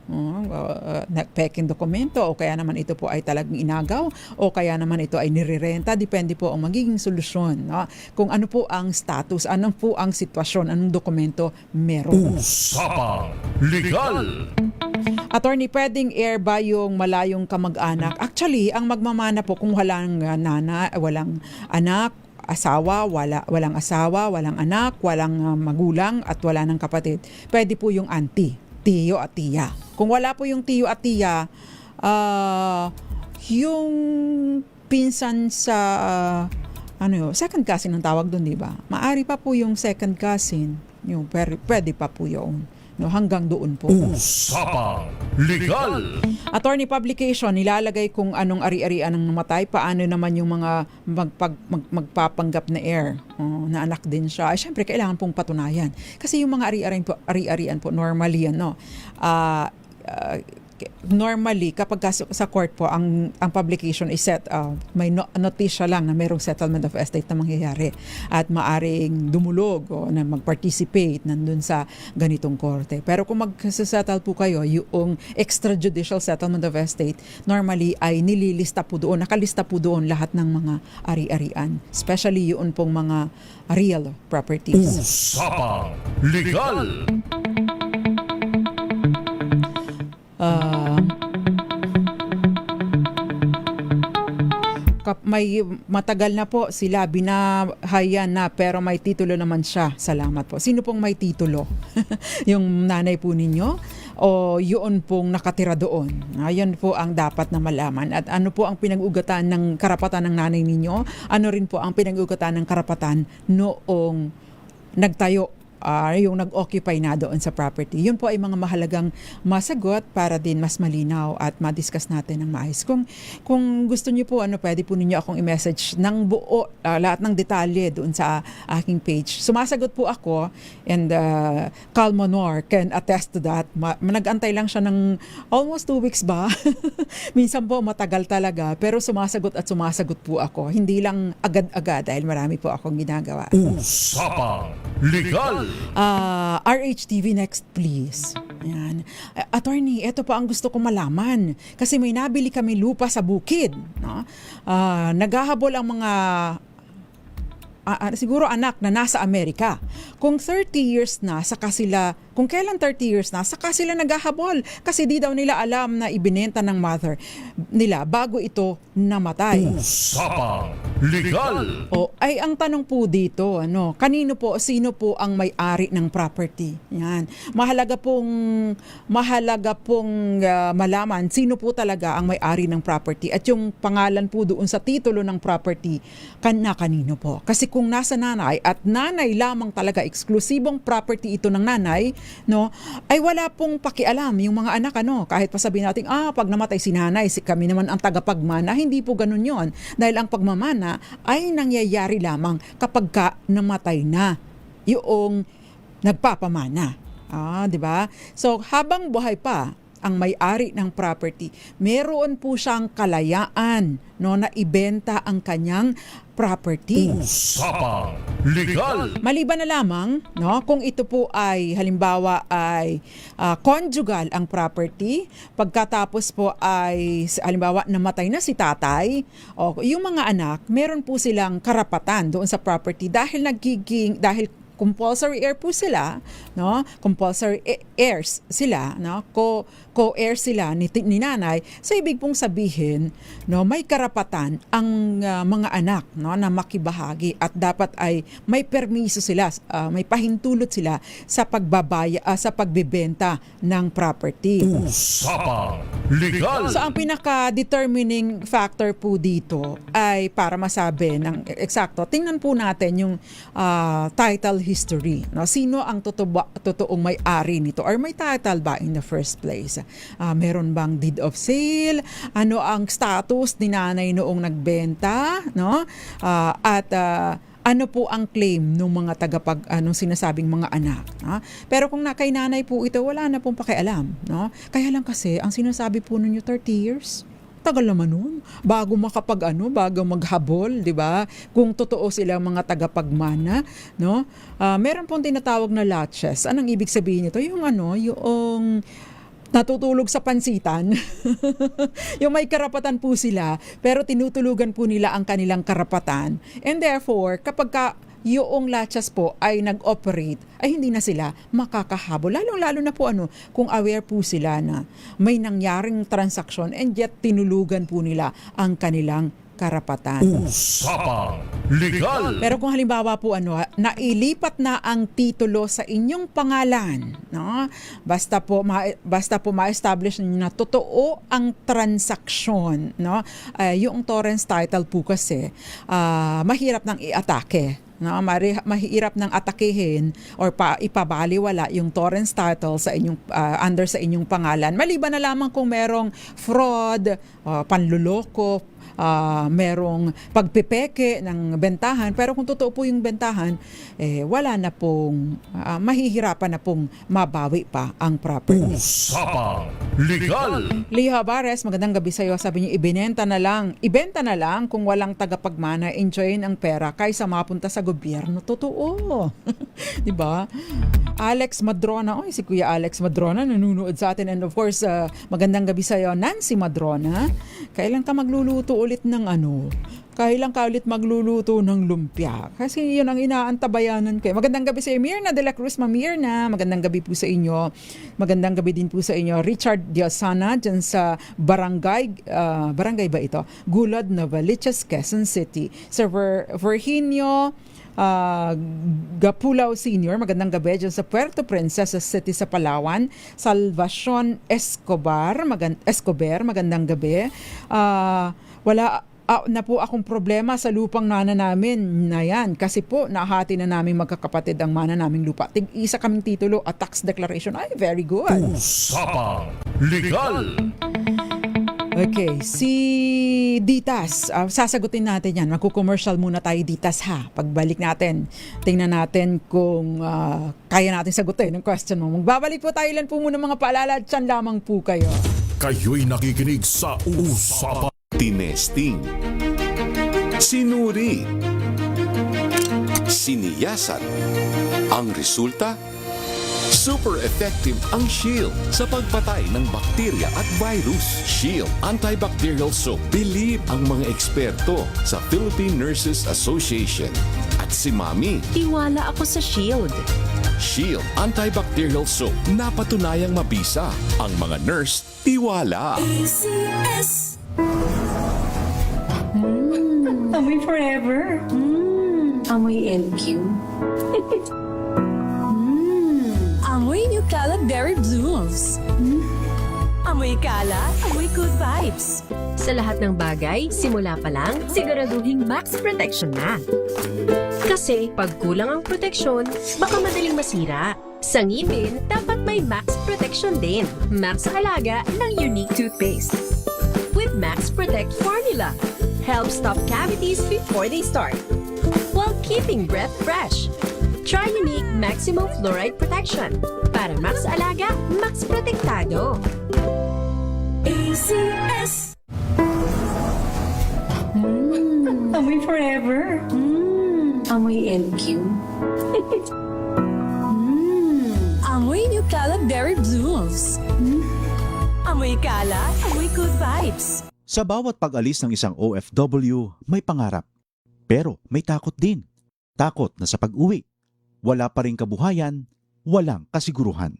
peking dokumento, o kaya naman ito po ay talagang inagaw, o kaya naman ito ay nirerenta. Depende po ang magiging solusyon, no? Kung ano po ang status, anong po ang sitwasyon, anong dokumento meron. Usapang Legal. Attorney, pwedeng heir ba yung malayong kamag-anak? Actually, ang magmamana po kung walang walang anak, walang asawa, walang anak, walang magulang at wala ng kapatid, pwede po yung auntie, tiyo at tiya. Kung wala po yung tiyo at tiya, yung pinsan sa second cousin ang tawag doon, di ba? Maari pa po yung second cousin, yung pwede pa po yun. No, hanggang doon po. Usapang Legal. Attorney, publication, nilalagay kung anong ari-arian ng namatay, paano naman yung mga magpapanggap na heir, na anak din siya. Ay, syempre, kailangan pong patunayan. Kasi yung mga ari-arian po, normally, normally, kapag sa court po, ang publication is set, may notisya lang na merong settlement of estate na mangyayari at maaring dumulog o na mag-participate nandun sa ganitong korte. Pero kung mag-settle po kayo, yung extrajudicial settlement of estate, normally ay nililista po doon, nakalista po doon lahat ng mga ari-arian. Especially yun pong mga real properties. Usapang Legal. May matagal na po sila binahayan na pero may titulo naman siya. Salamat po. Sino pong may titulo? Yung nanay po ninyo o yun pong nakatira doon? Ayan po ang dapat na malaman. At ano po ang pinag-ugatan ng karapatan ng nanay ninyo? Ano rin po ang pinag-ugatan ng karapatan noong nagtayo, yung nag-occupy na doon sa property. Yun po ay mga mahalagang masagot para din mas malinaw at ma-discuss natin ng maayos. Kung gusto niyo po, pwede po ninyo akong i-message ng buo, lahat ng detalye doon sa aking page. Sumasagot po ako and Cal Monor can attest to that. Nag-antay lang siya ng almost 2 weeks ba? Minsan po matagal talaga pero sumasagot po ako. Hindi lang agad-agad dahil marami po akong ginagawa. Usapang Legal. RHTV next please. Ayan. Attorney, ito pa ang gusto ko malaman. Kasi may nabili kami lupa sa bukid. No? Naghahabol ang mga siguro anak na nasa Amerika. Kung 30 years na, kung kailan 30 years na, saka sila naghahabol. Kasi di daw nila alam na ibinenta ng mother nila bago ito namatay. Usapang Legal. Ay ang tanong po dito, sino po ang may-ari ng property? Yan. Mahalaga pong malaman sino po talaga ang may-ari ng property at yung pangalan po doon sa titulo ng property kanino po. Kasi kung nasa nanay at nanay lamang talaga, eksklusibong property ito ng nanay, ay wala pong pakialam yung mga anak, kahit pa sabihin natin, pag namatay si nanay, kami naman ang tagapagmana, hindi po ganun yon. Dahil ang pagmamana ay nangyayari lamang kapag namatay na yung nagpapamana. Di ba? So, habang buhay pa ang may-ari ng property, meron po siyang kalayaan na ibenta ang kanyang property. Usapang Legal. Maliban na lamang kung ito po ay halimbawa ay conjugal ang property, pagkatapos po ay halimbawa namatay na si tatay o yung mga anak, meron po silang karapatan doon sa property dahil compulsory heir po sila, compulsory heirs sila, co-heir sila ni nanay. So ibig pong sabihin, may karapatan ang mga anak na makibahagi at dapat ay may permiso sila, may pahintulot sila sa sa pagbebenta ng property. Usapang Legal. So ang pinaka-determining factor po dito ay para masabi ng eksakto, tingnan po natin yung title history. Sino ang totoong may-ari nito or may title ba in the first place? Meron bang deed of sale? Ano ang status ni nanay noong nagbenta? At ano po ang claim ng mga sinasabing mga anak? Pero kung kay nanay po ito, wala na pong pakialam. Kaya lang kasi, ang sinasabi po ninyo 30 years. Tagal naman nun. Bago bago maghabol, di ba? Kung totoo sila mga tagapagmana, meron pong tinatawag na latches. Anong ibig sabihin nito? Yung natutulog sa pansitan. Yung may karapatan po sila, pero tinutulugan po nila ang kanilang karapatan. And therefore, kapag yung latches po ay nag-operate, ay hindi na sila makakahabol. Lalong-lalo na po kung aware po sila na may nangyaring transaksyon and yet tinulugan po nila ang kanilang karapatan. Usapang Legal. Pero kung halimbawa po nailipat na ang titulo sa inyong pangalan, basta po ma-establish na totoo ang transaksyon, yung torrents title po kasi mahirap nang i-atake. No, mahirap nang atakihin or ipabaliwala yung torrents title sa inyong under sa inyong pangalan. Maliban na lamang kung merong fraud, panluloko, merong pagpipeke ng bentahan. Pero kung totoo po yung bentahan, wala na pong, mahihirapan na pong mabawi pa ang property. Usapang Legal. Liha Bares, magandang gabi sa iyo. Sabi niyo, ibenta na lang kung walang tagapagmana, enjoyin ang pera kaysa mapunta sa gobyerno. Totoo. Di ba? Alex Madrona, si Kuya Alex Madrona nanunood sa atin, and of course, magandang gabi sa iyo, Nancy Madrona. Kailan ka magluluto ulit ng kailan ka ulit magluluto ng lumpia? Kasi yun ang inaantabayanan ko. Magandang gabi sa iyo, Mirna de la Cruz. Mirna, magandang gabi po sa inyo. Magandang gabi din po sa inyo, Richard Diosana, dyan sa barangay ba ito? Gulad, Novaliches, Quezon City. Sir Virginio Gapulaw Senior, magandang gabi dyan sa Puerto Princesa City sa Palawan. Salvacion Escobar, magandang gabi. Wala na po akong problema sa lupang nana namin na yan. Kasi po, nahati na namin magkakapatid ang mana naming lupa. Tig-isa kaming titulo at tax declaration. Ay, very good. Usapang Legal. Okay, si Ditas, sasagutin natin yan. Magko-commercial muna tayo, Ditas, ha. Pagbalik natin, tingnan natin kung kaya natin sagutin yung question mo. Magbabalik po tayo lang po muna mga paalala at tiyan lamang po kayo. Kayo'y nakikinig sa Usapang Tinesting, sinuri, siniyasan. Ang resulta, super effective ang Shield sa pagpatay ng bakterya at virus. Shield Antibacterial Soap. Believe ang mga eksperto sa Philippine Nurses Association. At si Mami, Tiwala ako sa Shield. Shield Antibacterial Soap. Napatunayang mabisa. Ang mga nurse, tiwala. Amoy forever. Amoy LQ. Amoy New Calab Berry Blooms. Amoy kalat, amoy good vibes. Sa lahat ng bagay, simula pa lang, siguraduhin max protection na. Kasi pag kulang ang proteksyon, baka madaling masira. Sa ngipin, dapat may max protection din. Max Alaga ng Unique Toothpaste. With Max Protect Formula. Help stop cavities before they start, while keeping breath fresh. Try Unique Maximum Fluoride Protection. Para Max Alaga, Max Protektado. ACS. Amoy forever. Amoy LQ. Amoy New Calab Berry Blooms. Amoy kalat, amoy good vibes. Sa bawat pag-alis ng isang OFW, may pangarap. Pero may takot din. Takot na sa pag-uwi, wala pa ring kabuhayan, walang kasiguruhan.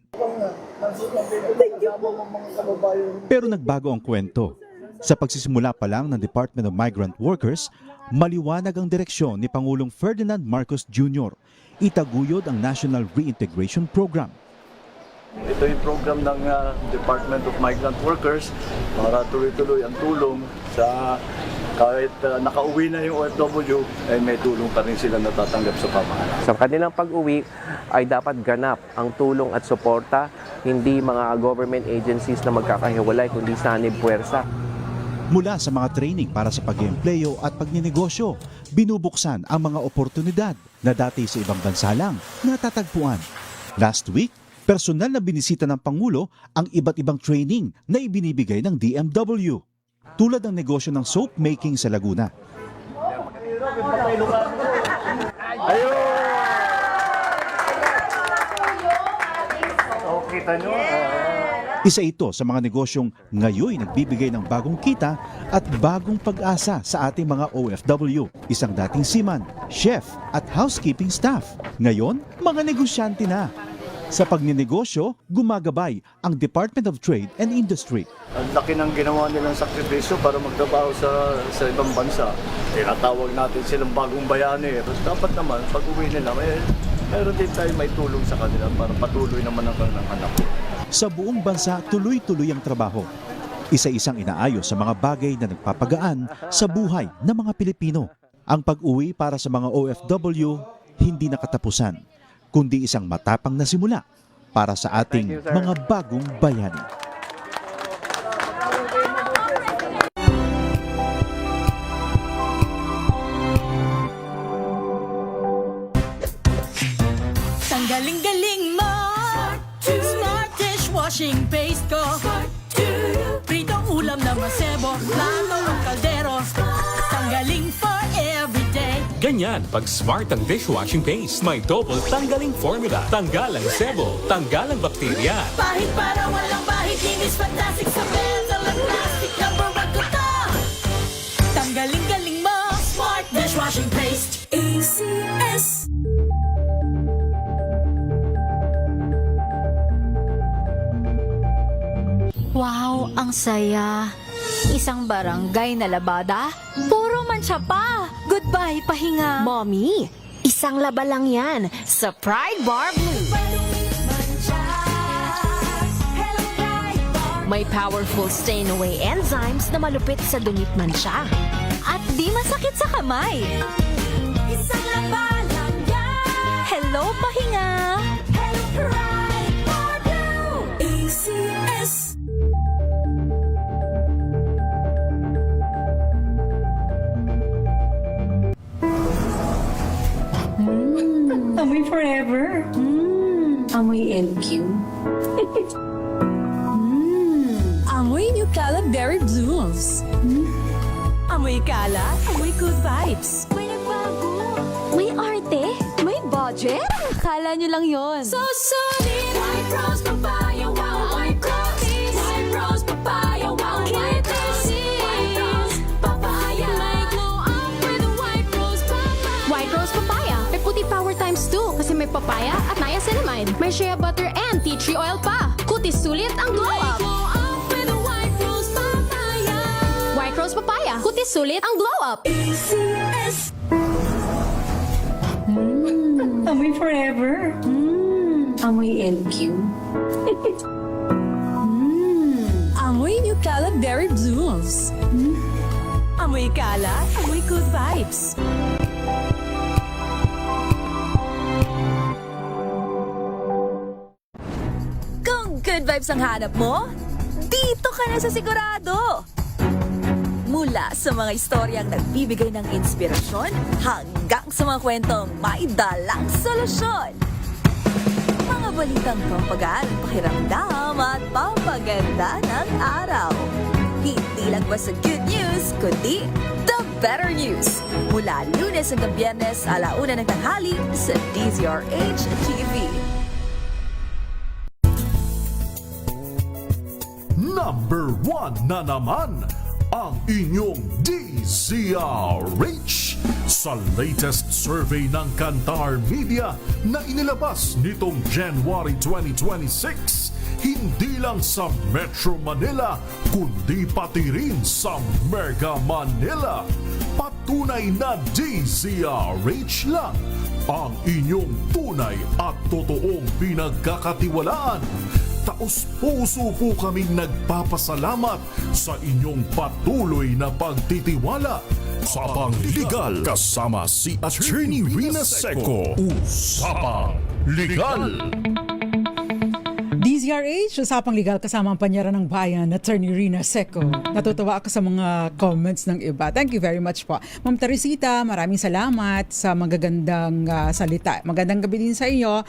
Pero nagbago ang kwento. Sa pagsisimula pa lang ng Department of Migrant Workers, maliwanag ang direksyon ni Pangulong Ferdinand Marcos Jr. Itaguyod ang National Reintegration Program. Ito yung program ng Department of Migrant Workers para tuloy-tuloy ang tulong sa kahit nakauwi na yung OFW, ay may tulong pa rin sila natatanggap sa pamahalaan. Sa kanilang pag-uwi ay dapat ganap ang tulong at suporta, hindi mga government agencies na magkakahiwalay kundi sanib puwersa. Mula sa mga training para sa pag-iempleyo at pagninegosyo, binubuksan ang mga oportunidad na dati sa ibang bansa lang natatagpuan. Last week, personal na binisita ng Pangulo ang iba't ibang training na ibinibigay ng DMW. Tulad ng negosyo ng soap making sa Laguna. Isa ito sa mga negosyong ngayon nagbibigay ng bagong kita at bagong pag-asa sa ating mga OFW. Isang dating seaman, chef at housekeeping staff. Ngayon, mga negosyante na. Sa pagninegosyo, gumagabay ang Department of Trade and Industry. Ang laki ng ginawa nilang sakripisyo para magtrabaho sa ibang bansa. Tinatawag natin silang bagong bayani. Dapat naman, pag-uwi nila, meron din tayo may tulong sa kanila para patuloy naman ang kanilang anak. Sa buong bansa, tuloy-tuloy ang trabaho. Isa-isang inaayos sa mga bagay na nagpapagaan sa buhay ng mga Pilipino. Ang pag-uwi para sa mga OFW hindi nakatapusan, kundi isang matapang na simula para sa ating mga bagong bayani. Tanggaling-galing mo Smart dishwashing paste ko Pritong ulam na masebo Plato o kaldero Tanggaling for everyday. Ganyan pag smart ang dishwashing paste. May double tanggaling formula. Tanggal ang sebo, tanggal ang bakterya. Pahit para walang bahid. Linis fantastic sa belt. Alang plastic number 1 ko to. Tanggaling-galing mo Smart dishwashing paste. ACS. Wow, ang saya. Isang barangay na labada, puro mancha pa. Goodbye, pahinga. Mommy, isang laba lang yan sa Pride Bar Blue. May powerful stain-away enzymes na malupit sa dumit mancha. At di masakit sa kamay. Isang laba lang yan. Hello, pahinga. Hello, Pride Bar Blue. ACS. Amoy forever. Amoy LQ. Amoy New Caleb Berry Blooms. Amoy kalat, amoy good vibes. May nagbago. May arte. May budget. Akala nyo lang yon. So solid. White rose papaya, wow, white rose. White rose papaya, wow, white rose. White rose papaya. May glow up with a white rose papaya. White rose papaya. May puti power times 2 kasi may papaya at niacinamide. May shea butter and tea tree oil pa. Kutis sulit ang glow up. White rose papaya. Kutis sulit ang glow up. ACS. Amoy forever. Amoy LQ. Amoy New Caleb Berry Blooms. Amoy kalat, amoy good vibes. Kung good vibes ang hanap mo, dito ka na sa sigurado! Mula sa mga istoryang nagbibigay ng inspirasyon hanggang sa mga kwentong may dalang solusyon. Mga balitang pampagaan, pakiramdam at pampaganda ng araw. Hindi lang basta good news, kundi the better news. Mula Lunes hanggang Biyernes, 1:00 ng tanghali sa DZRH TV. Number 1 na naman ang inyong DZRH sa latest survey ng Kantar Media na inilabas nitong January 2026. Hindi lang sa Metro Manila, kundi pati rin sa Mega Manila. Patunay na DZRH lang ang inyong tunay at totoong pinagkakatiwalaan. Taos-puso po kaming nagpapasalamat sa inyong patuloy na pagtitiwala. Sa Pangligal, kasama si Attorney Rina Seco. Usapang Legal. DZRH, Usapang Legal, kasama ang panyara ng bayan, Attorney Rina Seco. Natutuwa ako sa mga comments ng iba. Thank you very much po. Ma'am Teresita, maraming salamat sa magagandang salita. Magandang gabi din sa iyo,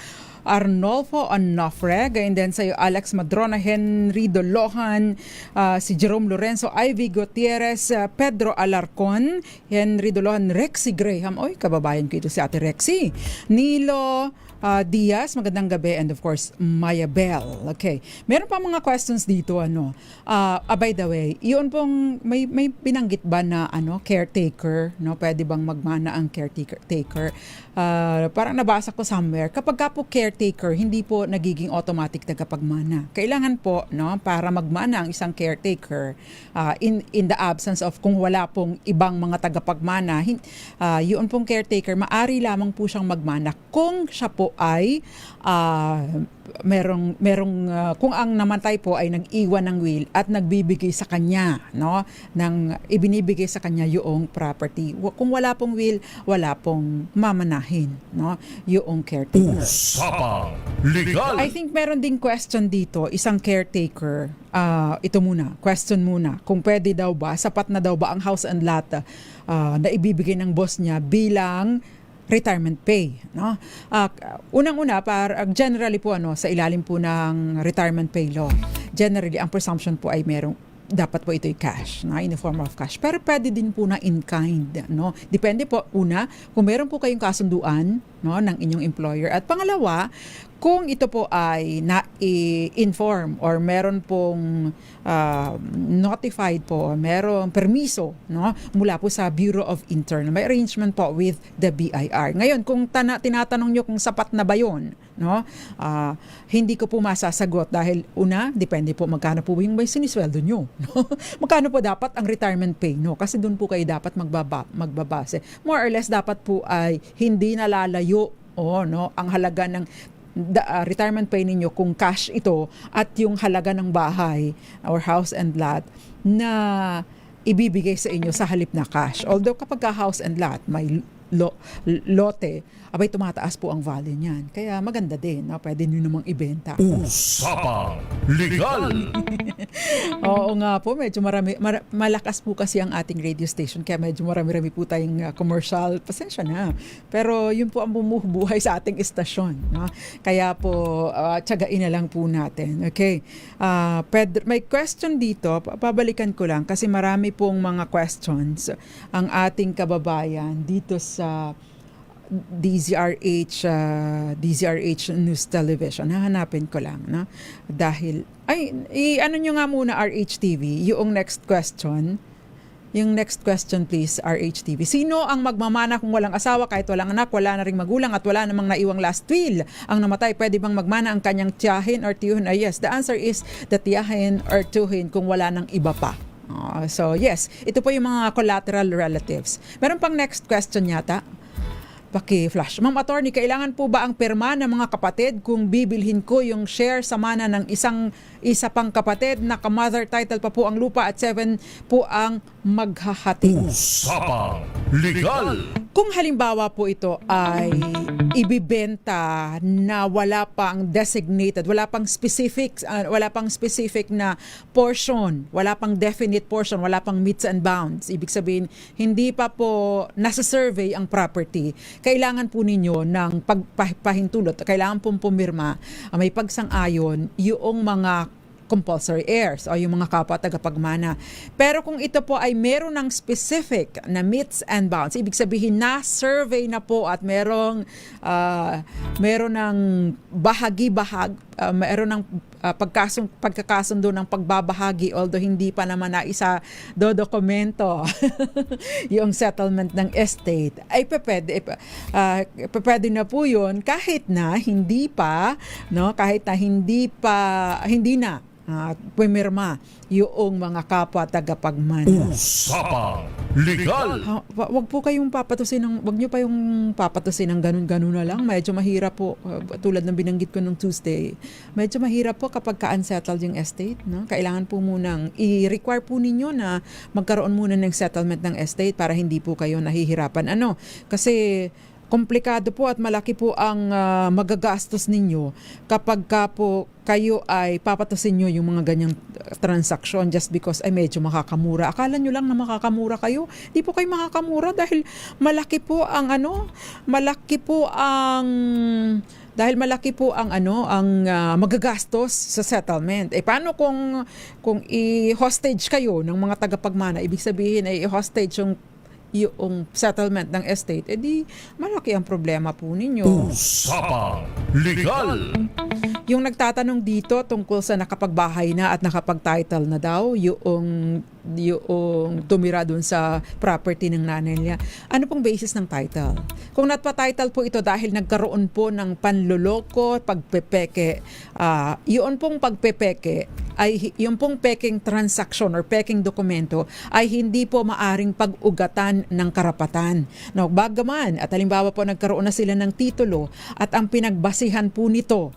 Arnolfo Onofre, gayon din sa iyo Alex Madrona, Henry Dolohan, si Jerome Lorenzo, Ivy Gutierrez, Pedro Alarcon, Henry Dolohan, Rexy Graham, oy kababayan ko ito si Ate Rexy, Nilo Diaz, magandang gabi, and of course Maya Bell. Okay, meron pa mga questions dito, by the way, yun pong may binanggit ba na caretaker, pwede bang magmana ang caretaker? Parang nabasa ko somewhere, kapag ka po caretaker, hindi po nagiging automatic tagapagmana. Kailangan po, para magmana ang isang caretaker, in the absence of, kung wala pong ibang mga tagapagmana, yun pong caretaker, maari lamang po siyang magmana kung siya po ay kung ang namatay po ay nag-iwan ng will at nagbibigay sa kanya, no, ibinibigay sa kanya yung property. Kung wala pong will, wala pong mamanahin, no, yung caretaker. Usapang Legal. I think meron ding question dito, isang caretaker. Ito muna, question muna. Kung pwede daw ba, sapat na daw ba ang house and lot na ibibigay ng boss niya bilang retirement pay, no? Unang-una, generally po sa ilalim po ng retirement pay law, generally ang presumption po ay dapat po ito'y cash, in the form of cash. Pero pwede din po na in kind, no? Depende po, una, kung meron po kayong kasunduan, no, ng inyong employer. At pangalawa, kung ito po ay na-inform or meron pong notified po, merong permiso, no, mula po sa Bureau of Internal, may arrangement po with the BIR. Ngayon, kung tinatanong nyo kung sapat na ba yun, no, hindi ko po masasagot dahil una, depende po magkano po yung may sinisweldo nyo. No? Magkano po dapat ang retirement pay, no? Kasi doon po kayo dapat magbabase. More or less, dapat po ay hindi nalalayo no, ang halaga ng retirement pay ninyo kung cash ito at yung halaga ng bahay or house and lot na ibibigay sa inyo sa halip na cash. Although kapag ka house and lot, may lote, abay tumataas po ang value niyan. Kaya maganda din, no? Pwede nyo namang ibenta. Usapang Legal. Oo nga po, medyo malakas po kasi ang ating radio station, kaya medyo marami-rami po tayong commercial. Pasensya na. Pero yun po ang bumubuhay sa ating istasyon, no? Kaya po, tiyagain na lang po natin. Okay. Pedro, may question dito, pabalikan ko lang kasi marami pong mga questions ang ating kababayan dito sa DZRH News Television. Hahanapin ko lang, no? Dahil ano nyo nga muna RHTV, yung next question. Yung next question please, RHTV. Sino ang magmamana kung walang asawa, kahit walang anak, wala na ring magulang at wala namang naiwang last will? Ang namatay, pwede bang magmana ang kanyang tiyahin or tiyuhin? Yes, the answer is the tiyahin or tiyuhin kung wala nang iba pa. So yes, ito po yung mga collateral relatives. Meron pang next question yata. Paki-flash. Ma'am Attorney, kailangan po ba ang pirma ng mga kapatid kung bibilhin ko yung share sa mana ng isa pang kapatid na ka-mother title pa po ang lupa at 7 po ang maghahati? Usapang Legal. Kung halimbawa po ito ay ibibenta na wala pang designated, wala pang specific na portion, wala pang definite portion, wala pang meets and bounds. Ibig sabihin, hindi pa po nasa-survey ang property. Kailangan po ninyo ng pagpahintulot, kailangan pong pumirma, may pagsang-ayon yung mga compulsory heirs o yung mga kapwa tagapagmana. Pero kung ito po ay meron ng specific na meets and bounds, ibig sabihin na survey na po at meron ng meron ng pagkakasundo ng pagbabahagi, although hindi pa naman na isa dokumento yung settlement ng estate, ay pwede na po yun kahit na hindi na pumirma yung mga kapwa tagapagmana. Usapang Legal. Wag nyo pa yung papatusin ng ganun-ganun na lang. Medyo mahirap po, tulad ng binanggit ko nung Tuesday, medyo mahirap po kapag ka-unsettled yung estate, no? Kailangan po munang i-require po ninyo na magkaroon muna ng settlement ng estate para hindi po kayo nahihirapan. Kasi komplikado po at malaki po ang magagastos ninyo kapag po kayo ay papatusin nyo yung mga ganyang transaksyon just because ay medyo makakamura. Akala nyo lang na makakamura kayo. Di po kayo makakamura dahil malaki po ang magagastos sa settlement. Paano kung i-hostage kayo ng mga tagapagmana? Ibig sabihin ay i-hostage yung settlement ng estate, di malaki ang problema po ninyo. Usapang Legal. yung nagtatanong dito tungkol sa nakapagbahay na at nakapag-title na daw yung tumira dun sa property ng nanay niya. Ano pong basis ng title? Kung nagpa-title po ito dahil nagkaroon po ng panloloko, pagpepeke, yun pong pagpepeke ay yung pong peking transaction or peking dokumento ay hindi po maaring pag-ugatan ng karapatan. Now, bagaman at halimbawa po nagkaroon na sila ng titulo at ang pinagbasihan po nito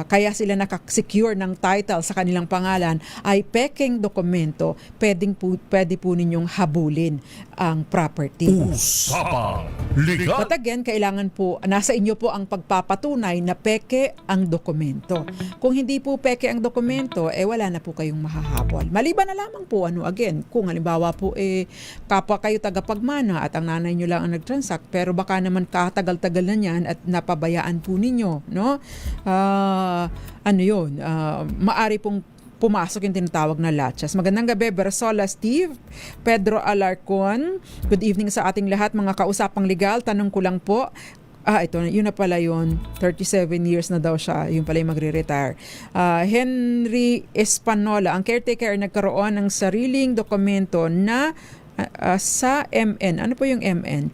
kaya sila nakasecure ng title sa kanilang pangalan ay peking dokumento, pwede po ninyong habulin ang property. Usapang Legal. But again, kailangan po, nasa inyo po ang pagpapatunay na peke ang dokumento. Kung hindi po peke ang dokumento, wala na po kayong mahahabol. Maliban na lamang po, again, kung halimbawa po, kapwa kayo tagapagmana at ang nanay nyo lang ang nag-transact, pero baka naman katagal-tagal na yan at napabayaan po ninyo, no? Maari pong pumasok yung tinatawag na latchas. Magandang gabi, Bersola Steve, Pedro Alarcon. Good evening sa ating lahat, mga kausapang legal. Tanong ko lang po, yun na pala yun. 37 years na daw siya. Yun pala yung magre-retire. Henry Espanola, ang caretaker nagkaroon ng sariling dokumento na sa MN. Ano po yung MN?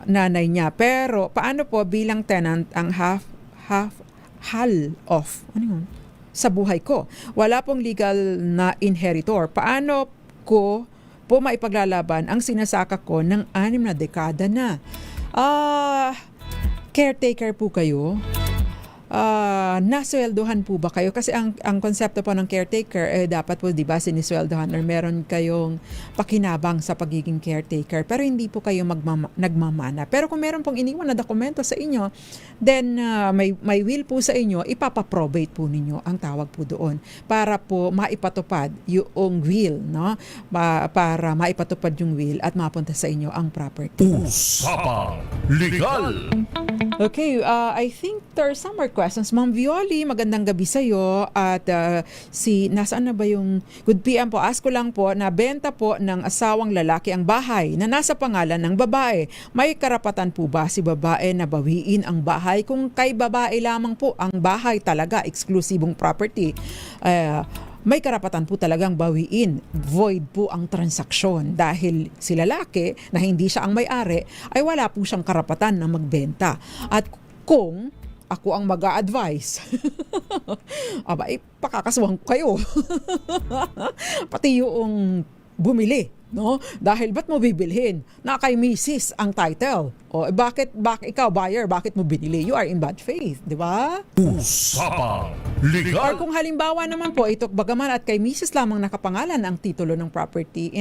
Nanay niya. Pero paano po bilang tenant ang hal of sa buhay ko? Wala pong legal na inheritor. Paano ko po maipaglalaban ang sinasaka ko ng 6 na dekada na? Caretaker po kayo? Nasweldohan po ba kayo? Kasi ang konsepto po ng caretaker, dapat po, di ba, sinisweldohan or meron kayong pakinabang sa pagiging caretaker. Pero hindi po kayo nagmamana. Pero kung meron pong iniwan na dokumento sa inyo, then may will po sa inyo, ipapaprobate po ninyo ang tawag po doon para po maipatupad yung will, no? Para maipatupad yung will at mapunta sa inyo ang property. Usapang Legal. Okay, I think there are some more questions. Ma'am Violi, magandang gabi sa iyo. At nasaan na ba yung good PM po? Ask ko lang po, na benta po ng asawang lalaki ang bahay na nasa pangalan ng babae. May karapatan po ba si babae na bawiin ang bahay? Kung kay babae lamang po ang bahay talaga, eksklusibong property, may karapatan po talagang bawiin. Void po ang transaksyon dahil si lalaki na hindi siya ang may-ari ay wala po siyang karapatan na magbenta. At kung ako ang mag-a-advise, pakakasuhan ko kayo. Pati yung bumili, no? Dahil ba't mo bibilhin? Na kay misis ang title. Bakit ikaw buyer, bakit mo binili? You are in bad faith, di ba? Usapang Legal. Or kung halimbawa naman po, ito bagaman at kay misis lamang nakapangalan ang titulo ng property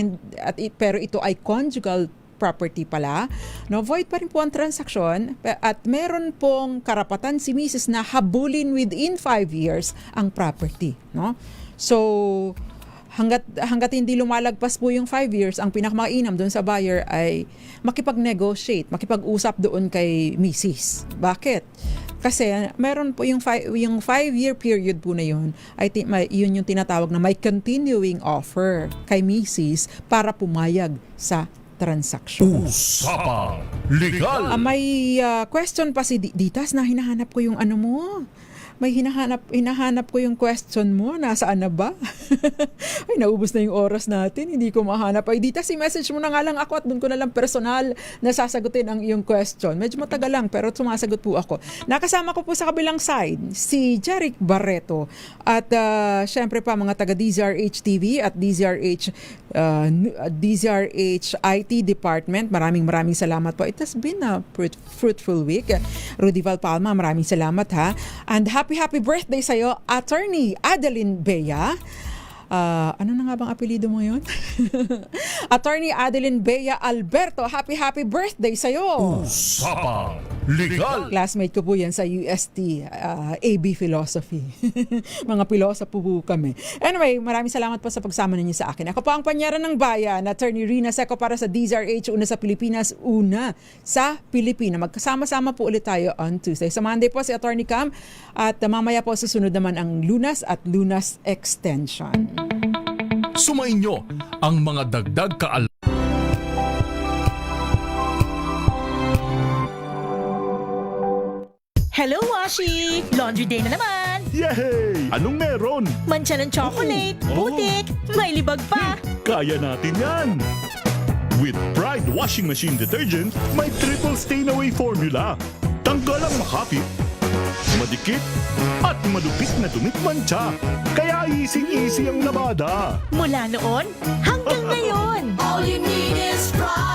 pero ito ay conjugal property pala, no, void pa rin po ang transaksyon at meron pong karapatan si misis na habulin within 5 years ang property, no? So hanggat hindi lumalagpas po yung 5 years, ang pinakamainam doon sa buyer ay makipag-negotiate, makipag-usap doon kay misis. Bakit? Kasi meron po yung 5-year period po na yun, yun yung tinatawag na may continuing offer kay misis para pumayag sa transaksyon. Usapang Legal. May question pa si Ditas na hinahanap ko yung ano mo. May hinahanap ko yung question mo. Nasaan na ba? Ay, naubos na yung oras natin. Hindi ko mahanap. Ay, Ditas, i-message mo na nga lang ako at doon ko na lang personal na sasagutin ang iyong question. Medyo matagal lang pero sumasagot po ako. Nakasama ko po sa kabilang side si Jeric Barreto at syempre pa mga taga DZRH TV at DZRH IT Department. Maraming salamat po. It has been a fruitful week. Rudy Valpalma, maraming salamat ha. And happy birthday sa'yo, Attorney Adeline Bea. Ano na nga bang apelido mo yun? Attorney Adeline Bea Alberto, happy birthday sa'yo. Usapang Legal. Classmate ko po yan sa UST, AB Philosophy. Mga pilosopo po kami. Anyway, maraming salamat po sa pagsama ninyo sa akin. Ako po ang panyera ng bayan, Attorney Rina Seco para sa DZRH, una sa Pilipinas, una sa Pilipina. Magkasama-sama po ulit tayo on Tuesday. Sa Monday po si Attorney Cam at mamaya po susunod naman ang Lunas at Lunas Extension. Sumainyo ang mga dagdag kaalaman. Hello Washi! Laundry day na naman! Yay! Anong meron? Mancha ng chocolate, putik, may libag pa! Kaya natin yan! With Pride Washing Machine Detergent, may triple stain-away formula. Tanggal ang makapit, madikit, at malupit na tumitmantsa. Kaya easy-easy ang labada. Mula noon hanggang ngayon! All you need is Pride.